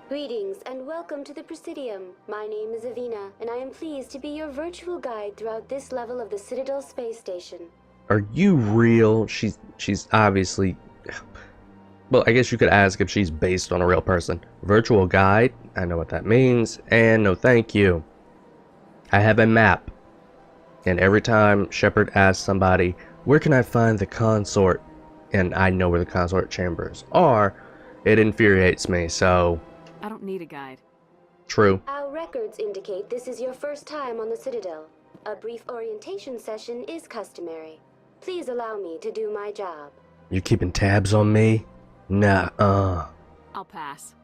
Greetings and welcome to the Presidium. My name is Avina, and I am pleased to be your virtual guide throughout this level of the Citadel Space Station. Are you real? She's obviously... Well, I guess you could ask if she's based on a real person. Virtual guide? I know what that means. And no thank you. I have a map. And every time Shepard asks somebody, where can I find the consort? And I know where the consort chambers are, it infuriates me, so... I don't need a guide. True. Our records indicate this is your first time on the Citadel. A brief orientation session is customary. Please allow me to do my job. You keeping tabs on me? Nah, I'll pass.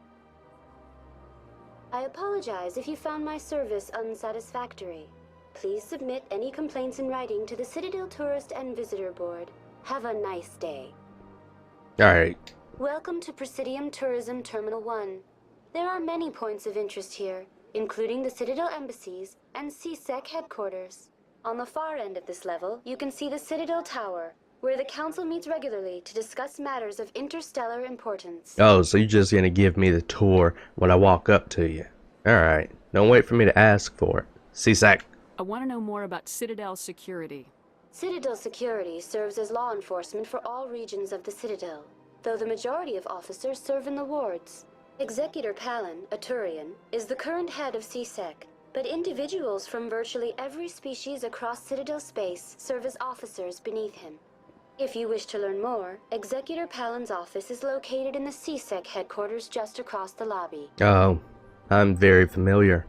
I apologize if you found my service unsatisfactory. Please submit any complaints in writing to the Citadel Tourist and Visitor Board. Have a nice day. Alright. Welcome to Presidium Tourism Terminal 1. There are many points of interest here, including the Citadel embassies and CSEC headquarters. On the far end of this level, you can see the Citadel Tower, where the Council meets regularly to discuss matters of interstellar importance. Oh, so you're just gonna give me the tour when I walk up to you. Alright. Don't wait for me to ask for it. CSEC. I want to know more about Citadel security. Citadel security serves as law enforcement for all regions of the Citadel, though the majority of officers serve in the wards. Executor Palin, a Turian, is the current head of CSEC, but individuals from virtually every species across Citadel space serve as officers beneath him. If you wish to learn more, Executor Palin's office is located in the CSEC headquarters just across the lobby. Oh, I'm very familiar.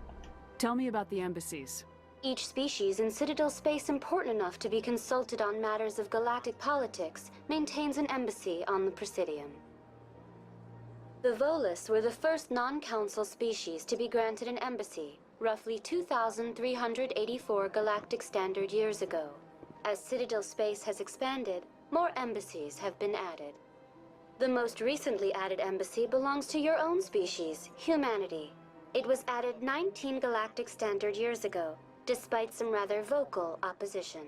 Tell me about the embassies. Each species in Citadel space important enough to be consulted on matters of galactic politics maintains an embassy on the Presidium. The Volus were the first non-council species to be granted an embassy, roughly 2,384 galactic standard years ago. As Citadel space has expanded, more embassies have been added. The most recently added embassy belongs to your own species, humanity. It was added 19 galactic standard years ago, despite some rather vocal opposition.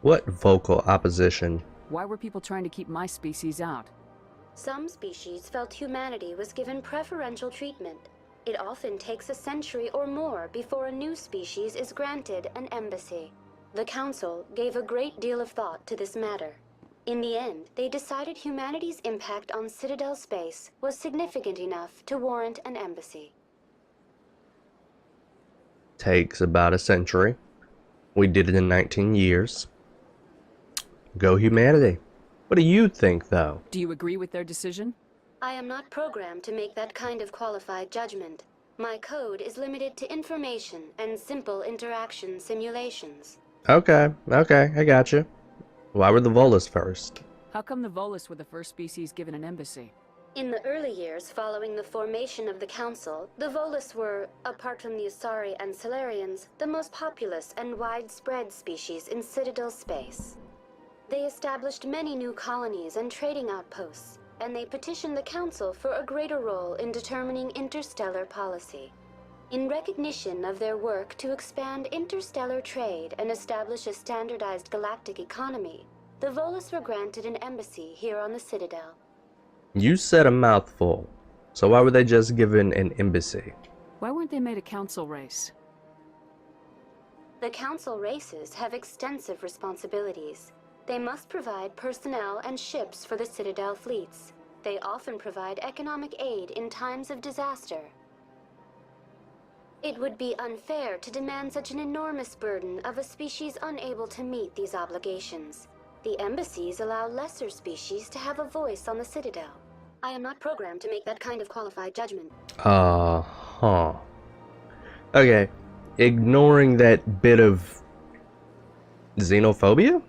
What vocal opposition? Why were people trying to keep my species out? Some species felt humanity was given preferential treatment. It often takes a century or more before a new species is granted an embassy. The Council gave a great deal of thought to this matter. In the end, they decided humanity's impact on Citadel space was significant enough to warrant an embassy. Takes about a century. We did it in 19 years. Go humanity. What do you think, though? Do you agree with their decision? I am not programmed to make that kind of qualified judgment. My code is limited to information and simple interaction simulations. Okay, I gotcha. Why were the Volus first? How come the Volus were the first species given an embassy? In the early years following the formation of the Council, the Volus were, apart from the Asari and Solarians, the most populous and widespread species in Citadel space. They established many new colonies and trading outposts, and they petitioned the Council for a greater role in determining interstellar policy. In recognition of their work to expand interstellar trade and establish a standardized galactic economy, the Volus were granted an embassy here on the Citadel. You said a mouthful. So why were they just given an embassy? Why weren't they made a council race? The Council races have extensive responsibilities. They must provide personnel and ships for the Citadel fleets. They often provide economic aid in times of disaster. It would be unfair to demand such an enormous burden of a species unable to meet these obligations. The embassies allow lesser species to have a voice on the Citadel. I am not programmed to make that kind of qualified judgment. Okay, ignoring that bit of xenophobia?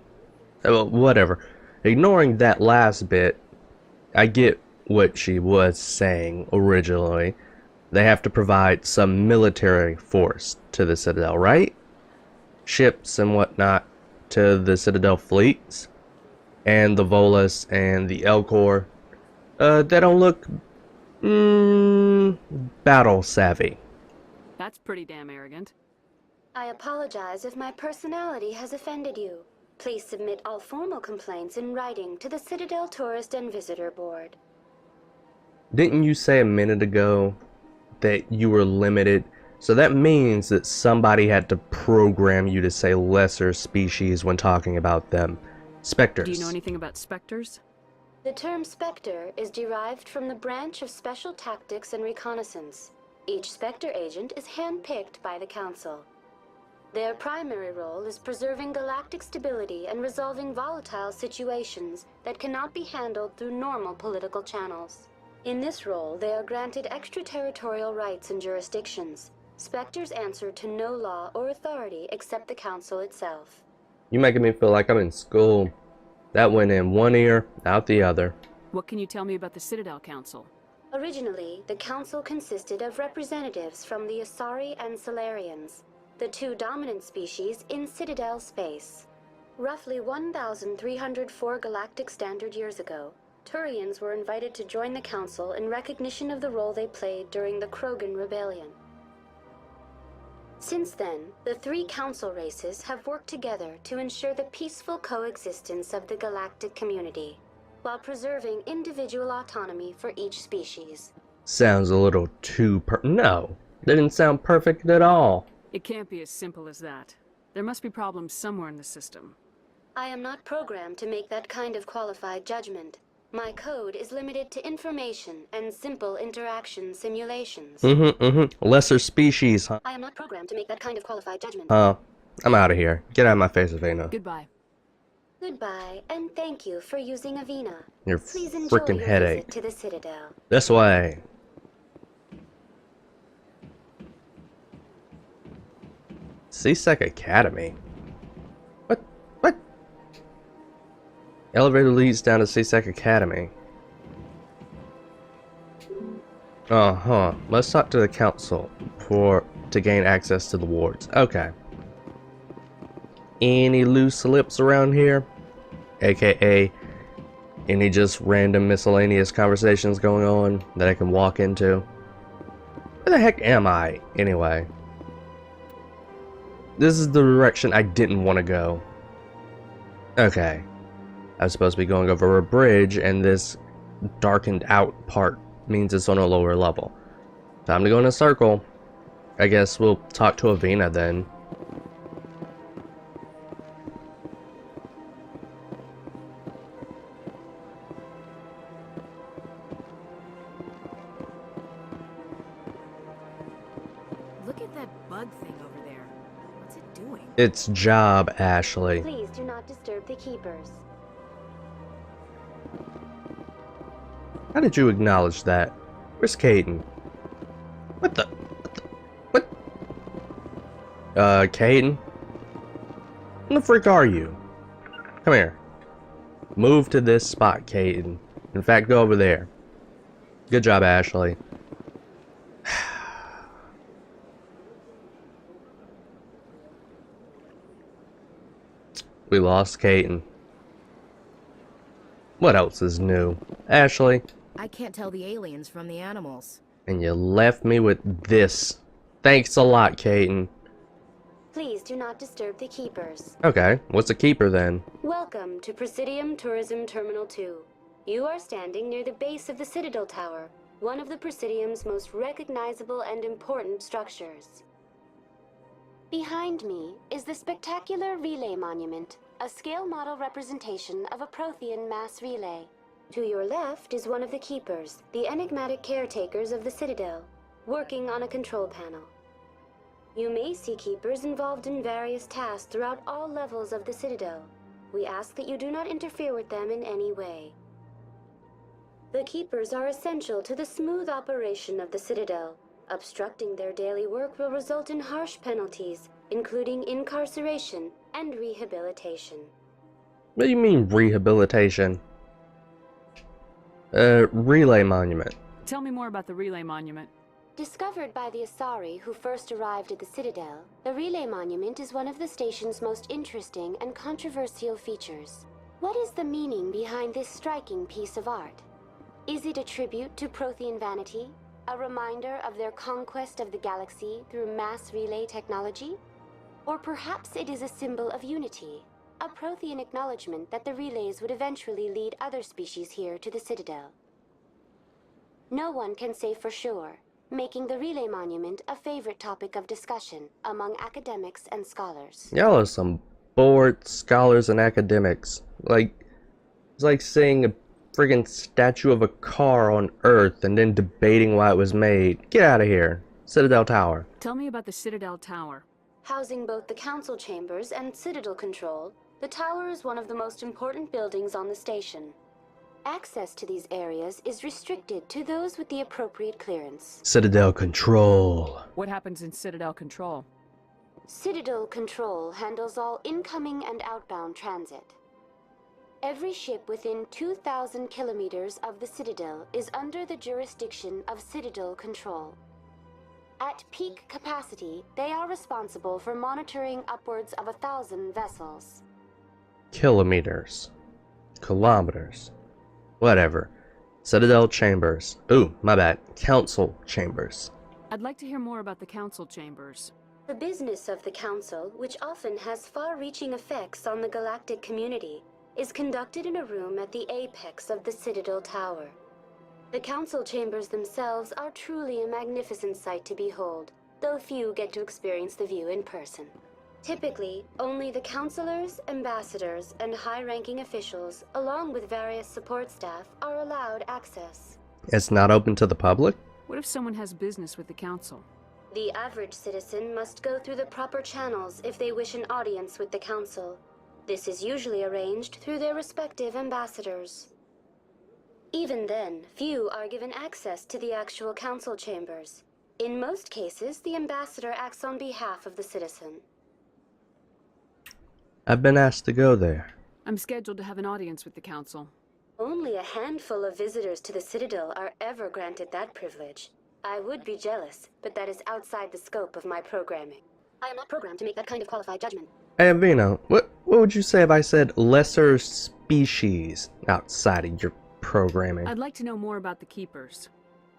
Well, whatever. Ignoring that last bit, I get what she was saying originally. They have to provide some military force to the Citadel, right? Ships and whatnot to the Citadel fleets. And the Volus and the Elcor. They don't look battle savvy. That's pretty damn arrogant. I apologize if my personality has offended you. Please submit all formal complaints in writing to the Citadel Tourist and Visitor Board. Didn't you say a minute ago that you were limited? So that means that somebody had to program you to say lesser species when talking about them. Specters. Do you know anything about specters? The term Spectre is derived from the branch of Special Tactics and Reconnaissance. Each Spectre agent is handpicked by the Council. Their primary role is preserving galactic stability and resolving volatile situations that cannot be handled through normal political channels. In this role, they are granted extraterritorial rights and jurisdictions. Spectres answer to no law or authority except the Council itself. You making me feel like I'm in school. That went in one ear, out the other. What can you tell me about the Citadel Council? Originally, the Council consisted of representatives from the Asari and Solarians, the two dominant species in Citadel space. Roughly 1,304 galactic standard years ago, Turians were invited to join the Council in recognition of the role they played during the Krogan Rebellion. Since then, the three Council races have worked together to ensure the peaceful coexistence of the galactic community, while preserving individual autonomy for each species. Sounds a little too No, didn't sound perfect at all. It can't be as simple as that. There must be problems somewhere in the system. I am not programmed to make that kind of qualified judgment. My code is limited to information and simple interaction simulations. Lesser species, huh? I am not programmed to make that kind of qualified judgment. I'm out of here. Get out of my face, Avina. Goodbye. Goodbye, and thank you for using Avina. Your Please enjoy freaking your headache. visit to the Citadel. This way. CSEC Academy. What? Elevator leads down to CSEC Academy. Let's talk to the council to gain access to the wards. Okay. Any loose lips around here? AKA any just random miscellaneous conversations going on that I can walk into? Where the heck am I, anyway? This is the direction I didn't want to go. Okay. I was supposed to be going over a bridge, and this darkened out part means it's on a lower level. Time to go in a circle. I guess we'll talk to Avina then. Look at that bug thing over there. What's it doing? It's job, Ashley. Please do not disturb the keepers. How did you acknowledge that? Where's Caden? What? Caden? Who the frick are you? Come here. Move to this spot, Caden. In fact, go over there. Good job, Ashley. We lost Caden. What else is new? Ashley? I can't tell the aliens from the animals. And you left me with this. Thanks a lot, Caden. Please do not disturb the keepers. Okay, what's a keeper then? Welcome to Presidium Tourism Terminal 2. You are standing near the base of the Citadel Tower, one of the Presidium's most recognizable and important structures. Behind me is the spectacular Relay Monument, a scale model representation of a Prothean mass relay. To your left is one of the keepers, the enigmatic caretakers of the Citadel, working on a control panel. You may see keepers involved in various tasks throughout all levels of the Citadel. We ask that you do not interfere with them in any way. The keepers are essential to the smooth operation of the Citadel. Obstructing their daily work will result in harsh penalties, including incarceration and rehabilitation. What do you mean, rehabilitation? Relay Monument. Tell me more about the Relay Monument. Discovered by the Asari who first arrived at the Citadel, the Relay Monument is one of the station's most interesting and controversial features. What is the meaning behind this striking piece of art? Is it a tribute to Prothean vanity? A reminder of their conquest of the galaxy through mass relay technology? Or perhaps it is a symbol of unity, a Prothean acknowledgement that the relays would eventually lead other species here to the Citadel. No one can say for sure, making the relay monument a favorite topic of discussion among academics and scholars. Y'all are some bored scholars and academics. It's like seeing a friggin' statue of a car on Earth and then debating why it was made. Get out of here. Citadel Tower. Tell me about the Citadel Tower. Housing both the council chambers and Citadel control, the tower is one of the most important buildings on the station. Access to these areas is restricted to those with the appropriate clearance. Citadel Control. What happens in Citadel Control? Citadel Control handles all incoming and outbound transit. Every ship within 2,000 kilometers of the Citadel is under the jurisdiction of Citadel Control. At peak capacity, they are responsible for monitoring upwards of 1,000 vessels. Kilometers. Kilometers. Whatever. Citadel Chambers. Ooh, my bad. Council Chambers. I'd like to hear more about the council chambers. The business of the Council, which often has far-reaching effects on the galactic community, is conducted in a room at the apex of the Citadel Tower. The council chambers themselves are truly a magnificent sight to behold, though few get to experience the view in person. Typically, only the councilors, ambassadors, and high-ranking officials, along with various support staff, are allowed access. It's not open to the public? What if someone has business with the council? The average citizen must go through the proper channels if they wish an audience with the council. This is usually arranged through their respective ambassadors. Even then, few are given access to the actual council chambers. In most cases, the ambassador acts on behalf of the citizen. I've been asked to go there. I'm scheduled to have an audience with the council. Only a handful of visitors to the Citadel are ever granted that privilege. I would be jealous, but that is outside the scope of my programming. I am not programmed to make that kind of qualified judgment. Hey, Avina, what would you say if I said lesser species outside of your programming? I'd like to know more about the keepers.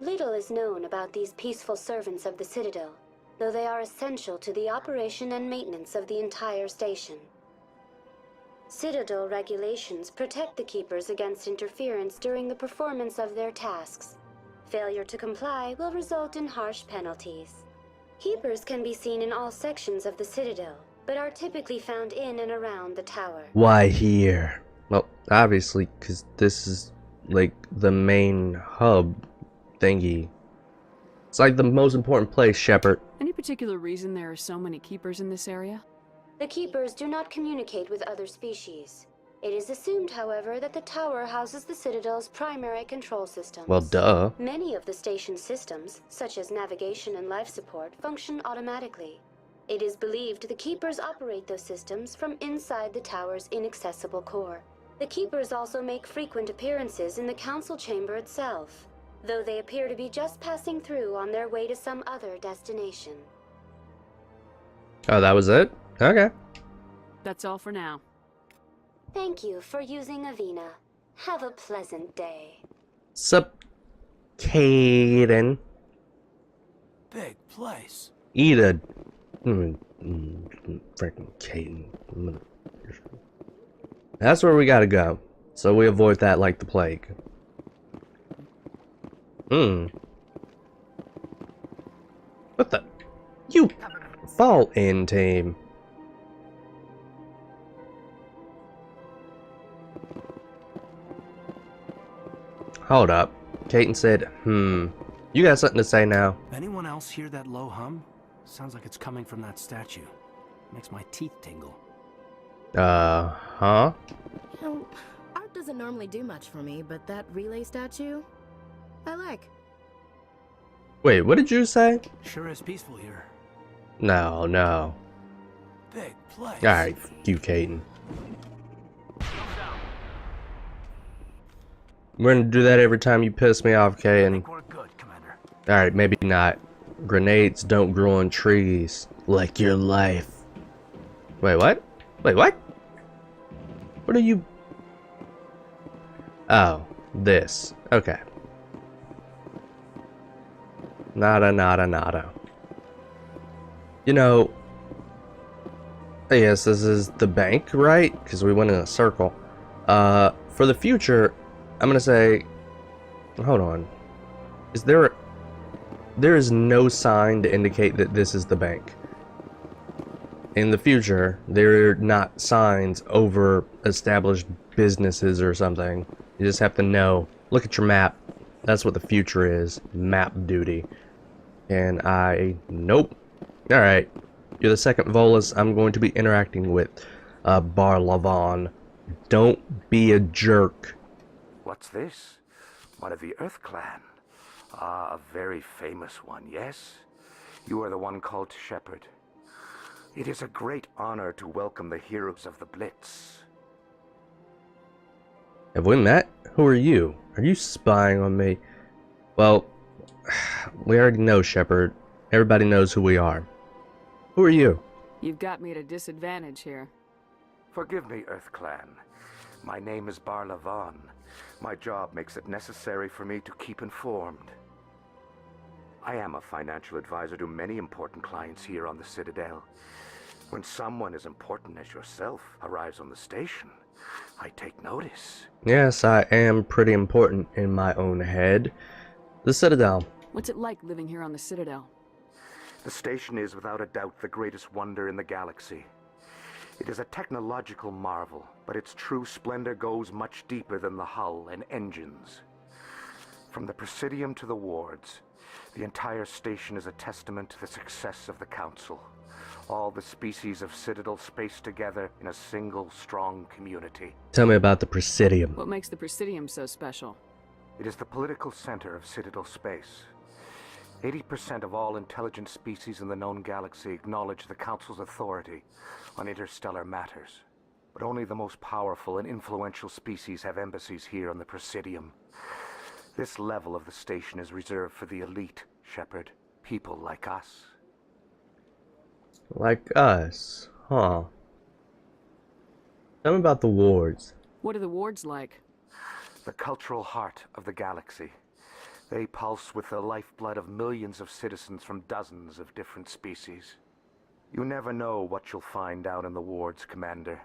Little is known about these peaceful servants of the Citadel, though they are essential to the operation and maintenance of the entire station. Citadel regulations protect the keepers against interference during the performance of their tasks. Failure to comply will result in harsh penalties. Keepers can be seen in all sections of the Citadel, but are typically found in and around the tower. Why here? Well, obviously, because this is, like, the main hub thingy. It's like the most important place, Shepard. Any particular reason there are so many keepers in this area? The keepers do not communicate with other species. It is assumed, however, that the tower houses the Citadel's primary control systems. Well, duh. Many of the station's systems, such as navigation and life support, function automatically. It is believed the keepers operate those systems from inside the tower's inaccessible core. The keepers also make frequent appearances in the council chamber itself, though they appear to be just passing through on their way to some other destination. Oh, that was it? Okay. That's all for now. Thank you for using Avina. Have a pleasant day. Sup, Caden. Big place. Eat a... Freaking Caden. That's where we gotta go, so we avoid that like the plague. What the? You fall in, team. Hold up. Caden said, You got something to say now? Anyone else hear that low hum? Sounds like it's coming from that statue. Makes my teeth tingle. Huh? You know, art doesn't normally do much for me, but that relay statue, I like. Wait, what did you say? Sure is peaceful here. No, no. Big place. Alright, you, Caden. We're gonna do that every time you piss me off, I Caden. think we're good, Commander. Alright, maybe not. Grenades don't grow on trees. Like your life. Wait, what? Wait, what? What are you... Oh, this. Okay. Nada, nada, nada. You know... Yes, this is the bank, right? Because we went in a circle. For the future, I'm gonna say, hold on. Is there? There is no sign to indicate that this is the bank. In the future, there are not signs over established businesses or something. You just have to know. Look at your map. That's what the future is. Map duty. And nope. Alright. You're the second Volus I'm going to be interacting with. Bar Lavon. Don't be a jerk. What's this? One of the Earth Clan. Ah, a very famous one, yes? You are the one called Shepard. It is a great honor to welcome the heroes of the Blitz. Have we met? Who are you? Are you spying on me? Well, we already know, Shepard. Everybody knows who we are. Who are you? You've got me at a disadvantage here. Forgive me, Earth Clan. My name is Bar Lavon. My job makes it necessary for me to keep informed. I am a financial advisor to many important clients here on the Citadel. When someone as important as yourself arrives on the station, I take notice. Yes, I am pretty important in my own head. The Citadel. What's it like living here on the Citadel? The station is without a doubt the greatest wonder in the galaxy. It is a technological marvel, but its true splendor goes much deeper than the hull and engines. From the Presidium to the wards, the entire station is a testament to the success of the Council. All the species of Citadel spaced together in a single strong community. Tell me about the Presidium. What makes the Presidium so special? It is the political center of Citadel space. 80% of all intelligent species in the known galaxy acknowledge the Council's authority on interstellar matters. But only the most powerful and influential species have embassies here on the Presidium. This level of the station is reserved for the elite, Shepard. People like us. Like us, huh? Tell me about the wards. What are the wards like? The cultural heart of the galaxy. They pulse with the lifeblood of millions of citizens from dozens of different species. You never know what you'll find down in the wards, Commander.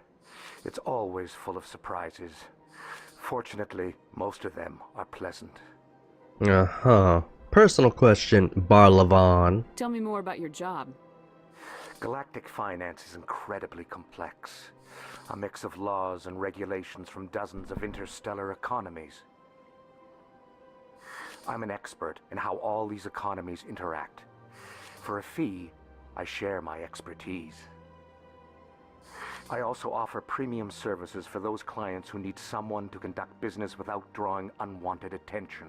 It's always full of surprises. Fortunately, most of them are pleasant. Uh-huh. Personal question, Bar Lavon. Tell me more about your job. Galactic finance is incredibly complex. A mix of laws and regulations from dozens of interstellar economies. I'm an expert in how all these economies interact. For a fee, I share my expertise. I also offer premium services for those clients who need someone to conduct business without drawing unwanted attention.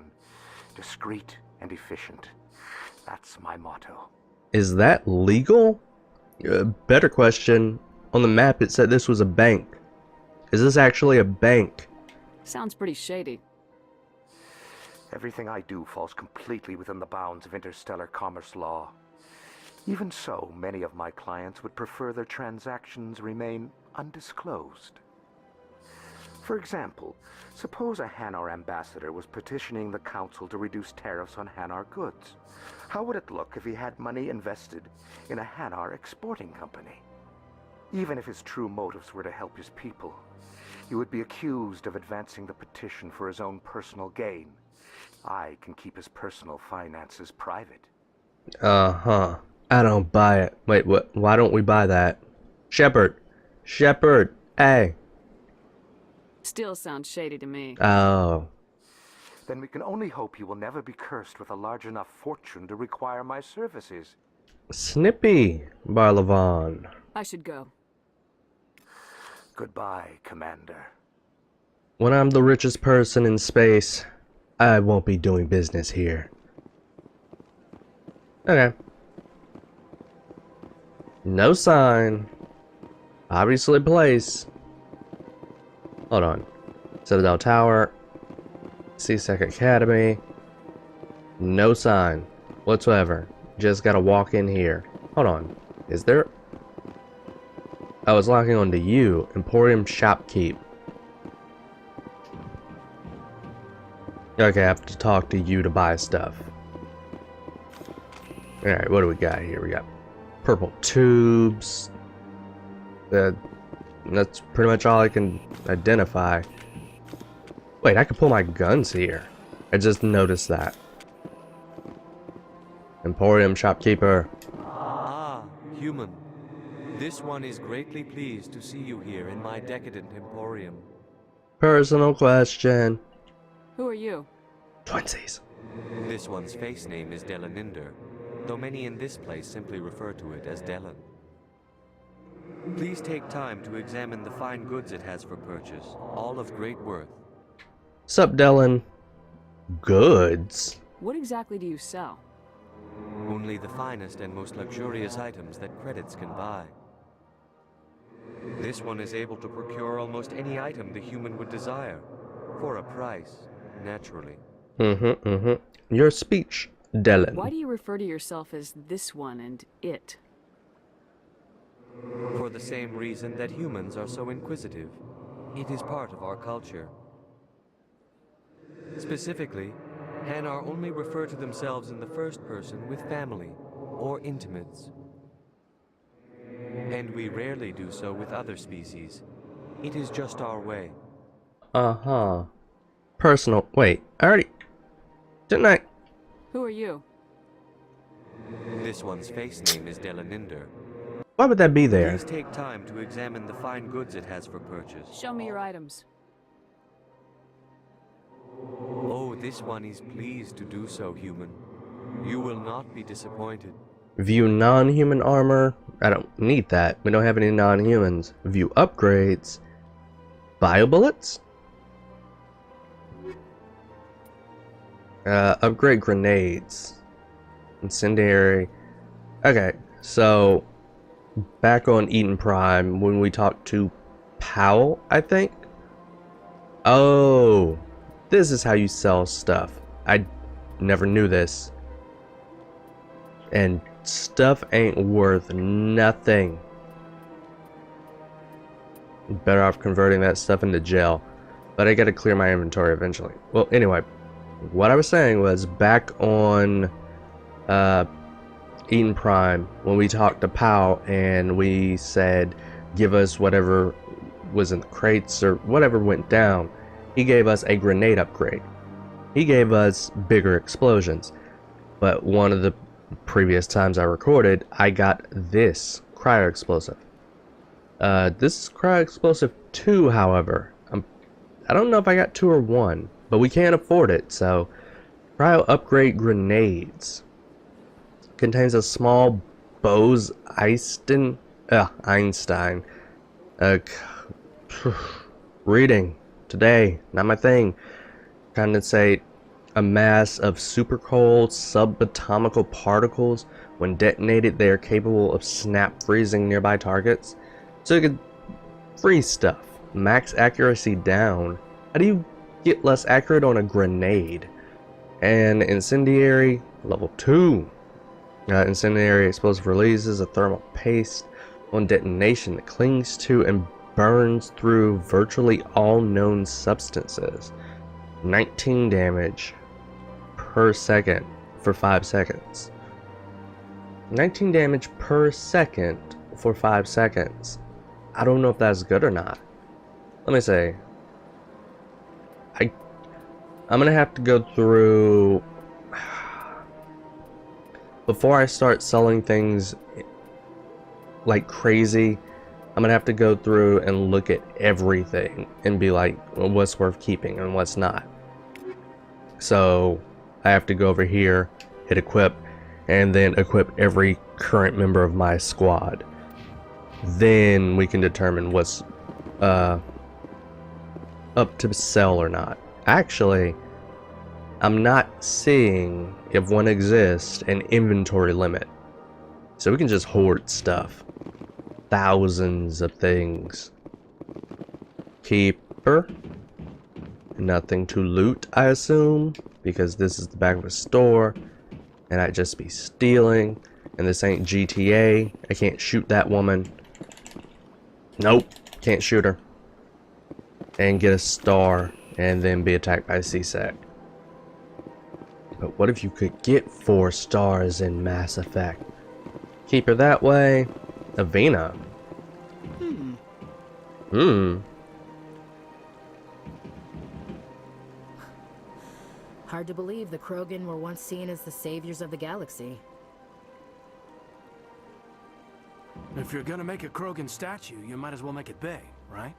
Discreet and efficient. That's my motto. Is that legal? Better question. On the map it said this was a bank. Is this actually a bank? Sounds pretty shady. Everything I do falls completely within the bounds of interstellar commerce law. Even so, many of my clients would prefer their transactions remain undisclosed. For example, suppose a Hanar ambassador was petitioning the Council to reduce tariffs on Hanar goods. How would it look if he had money invested in a Hanar exporting company? Even if his true motives were to help his people, he would be accused of advancing the petition for his own personal gain. I can keep his personal finances private. Uh-huh. I don't buy it. Wait, what? Why don't we buy that? Shepard! Shepard! Hey! Still sounds shady to me. Oh. Then we can only hope you will never be cursed with a large enough fortune to require my services. Snippy, Bar Lavon. I should go. Goodbye, Commander. When I'm the richest person in space, I won't be doing business here. Okay. No sign. Obviously place. Hold on. Citadel Tower. C-Sec Academy. No sign whatsoever. Just gotta walk in here. Hold on. Is there... I was locking onto you. Emporium Shopkeep. Okay, I have to talk to you to buy stuff. Alright, what do we got here? We got purple tubes. That's pretty much all I can identify. Wait, I can pull my guns here. I just noticed that. Emporium shopkeeper. Ah, human. This one is greatly pleased to see you here in my decadent emporium. Personal question. Who are you? Twinsies. This one's face name is Delaninder, though many in this place simply refer to it as Delan. Please take time to examine the fine goods it has for purchase, all of great worth. Sup, Dylan? Goods? What exactly do you sell? Only the finest and most luxurious items that credits can buy. This one is able to procure almost any item the human would desire, for a price, naturally. Your speech, Dylan. Why do you refer to yourself as this one and it? For the same reason that humans are so inquisitive. It is part of our culture. Specifically, Hanar only refer to themselves in the first person with family or intimates. And we rarely do so with other species. It is just our way. Uh-huh. Personal. Wait, I already... Didn't I? Who are you? This one's face name is Delaninder. Why would that be there? Please take time to examine the fine goods it has for purchase. Show me your items. Oh, this one is pleased to do so, human. You will not be disappointed. View non-human armor. I don't need that. We don't have any non-humans. View upgrades. Bio bullets? Upgrade grenades. Incendiary. Okay, so back on Eden Prime when we talked to Powell, I think. Oh, this is how you sell stuff. I never knew this. And stuff ain't worth nothing. Better off converting that stuff into gel. But I gotta clear my inventory eventually. Well, anyway, what I was saying was back on Eden Prime when we talked to Powell and we said give us whatever was in the crates or whatever went down. He gave us a grenade upgrade. He gave us bigger explosions. But one of the previous times I recorded, I got this cryo explosive. This is cryo explosive 2, however. I don't know if I got 2 or 1, but we can't afford it, so cryo upgrade grenades. Contains a small Bose-Einstein. Reading today, not my thing. Condensate a mass of super cold subatomical particles. When detonated, they are capable of snap freezing nearby targets. So you can freeze stuff. Max accuracy down. How do you get less accurate on a grenade? And incendiary level 2. Incendiary explosive releases a thermal paste on detonation that clings to and burns through virtually all known substances. 19 damage per second for 5 seconds. 19 damage per second for 5 seconds. I don't know if that's good or not. Let me see. I'm gonna have to go through before I start selling things like crazy. I'm gonna have to go through and look at everything and be like, well, what's worth keeping and what's not. So I have to go over here, hit equip, and then equip every current member of my squad. Then we can determine what's up to sell or not. Actually, I'm not seeing, if one exists, an inventory limit. So we can just hoard stuff. Thousands of things. Keeper. Nothing to loot, I assume, because this is the back of a store, and I'd just be stealing, and this ain't GTA. I can't shoot that woman. Nope, can't shoot her. And get a star, and then be attacked by a CSEC. But what if you could get 4 stars in Mass Effect? Keep her that way. Avina. Hmm. Hard to believe the Krogan were once seen as the saviors of the galaxy. If you're gonna make a Krogan statue, you might as well make it big, right?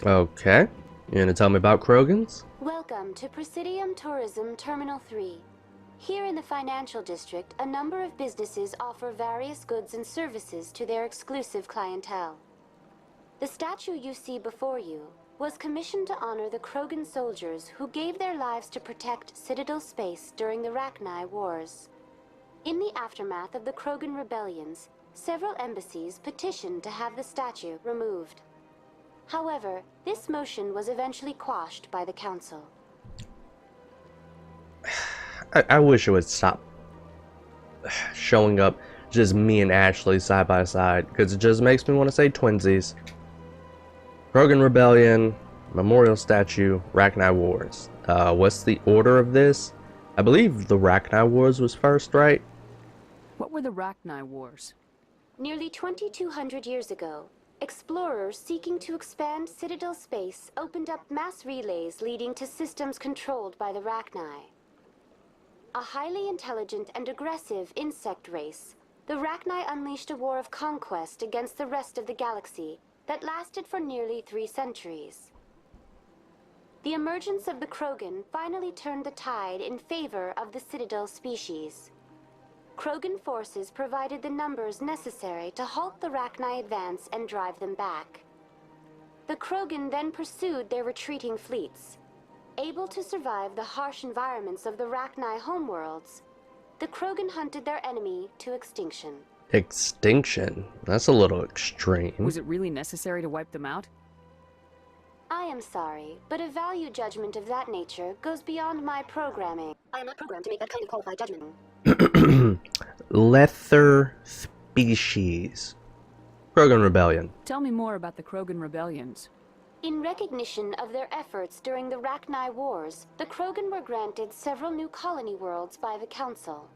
Okay. You gonna tell me about Krogans? Welcome to Presidium Tourism Terminal 3. Here in the financial district, a number of businesses offer various goods and services to their exclusive clientele. The statue you see before you was commissioned to honor the Krogan soldiers who gave their lives to protect Citadel space during the Rachni Wars. In the aftermath of the Krogan rebellions, several embassies petitioned to have the statue removed. However, this motion was eventually quashed by the Council. I wish it would stop showing up just me and Ashley side by side, because it just makes me want to say twinsies. Krogan Rebellion, Memorial Statue, Rachni Wars. What's the order of this? I believe the Rachni Wars was first, right? What were the Rachni Wars? Nearly 2,200 years ago, explorers seeking to expand Citadel space opened up mass relays leading to systems controlled by the Rachni. A highly intelligent and aggressive insect race, the Rachni unleashed a war of conquest against the rest of the galaxy that lasted for nearly 3 centuries. The emergence of the Krogan finally turned the tide in favor of the Citadel species. Krogan forces provided the numbers necessary to halt the Rachni advance and drive them back. The Krogan then pursued their retreating fleets. Able to survive the harsh environments of the Rachni homeworlds, the Krogan hunted their enemy to extinction. Extinction? That's a little extreme. Was it really necessary to wipe them out? I am sorry, but a value judgment of that nature goes beyond my programming. I am not programmed to make that kind of qualified judgment. Lesser species. Krogan Rebellion. Tell me more about the Krogan rebellions. In recognition of their efforts during the Rachni Wars, the Krogan were granted several new colony worlds by the Council.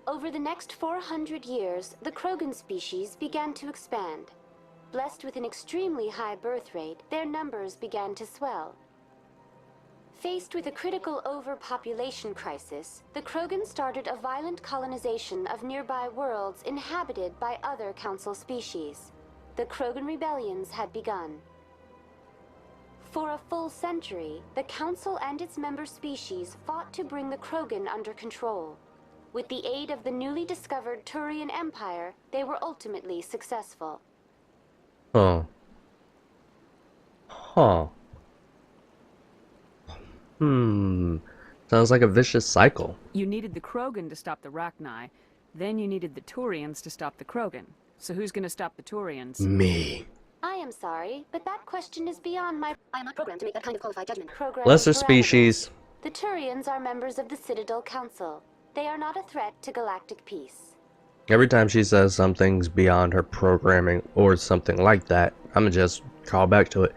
Over the next 400 years, the Krogan species began to expand. Blessed with an extremely high birth rate, their numbers began to swell. Faced with a critical overpopulation crisis, the Krogan started a violent colonization of nearby worlds inhabited by other Council species. The Krogan rebellions had begun. For a full century, the Council and its member species fought to bring the Krogan under control. With the aid of the newly discovered Turian Empire, they were ultimately successful. Huh. Huh. Sounds like a vicious cycle. You needed the Krogan to stop the Rachni, then you needed the Turians to stop the Krogan. So who's gonna stop the Turians? Me. I am sorry, but that question is beyond my... I am not programmed to make that kind of qualified judgment. Lesser species. The Turians are members of the Citadel Council. They are not a threat to galactic peace. Every time she says something's beyond her programming or something like that, I'ma just call back to it.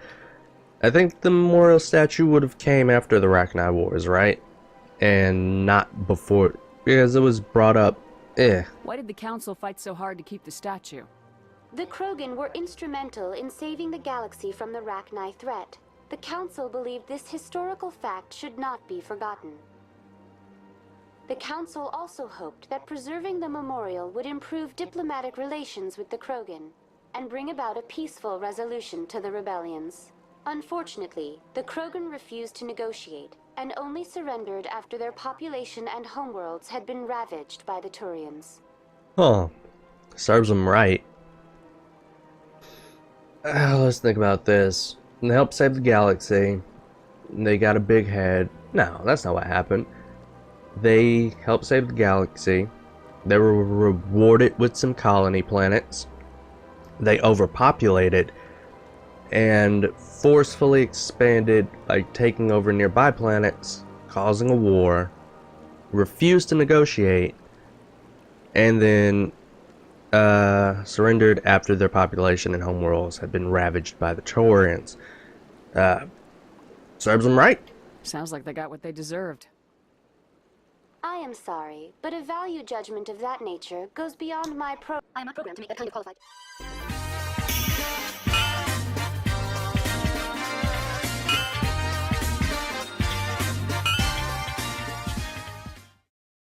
I think the memorial statue would have came after the Rachni Wars, right? And not before, because it was brought up. Why did the Council fight so hard to keep the statue? The Krogan were instrumental in saving the galaxy from the Rachni threat. The Council believed this historical fact should not be forgotten. The Council also hoped that preserving the memorial would improve diplomatic relations with the Krogan and bring about a peaceful resolution to the rebellions. Unfortunately, the Krogan refused to negotiate and only surrendered after their population and homeworlds had been ravaged by the Turians. Huh. Serves them right. Let's think about this. They helped save the galaxy. They got a big head. No, that's not what happened. They helped save the galaxy. They were rewarded with some colony planets. They overpopulated and forcefully expanded by taking over nearby planets, causing a war, refused to negotiate, and then surrendered after their population and homeworlds had been ravaged by the Taurians. Serves them right. Sounds like they got what they deserved. I am sorry, but a value judgment of that nature goes beyond my I am not programmed to make that kind of qualified...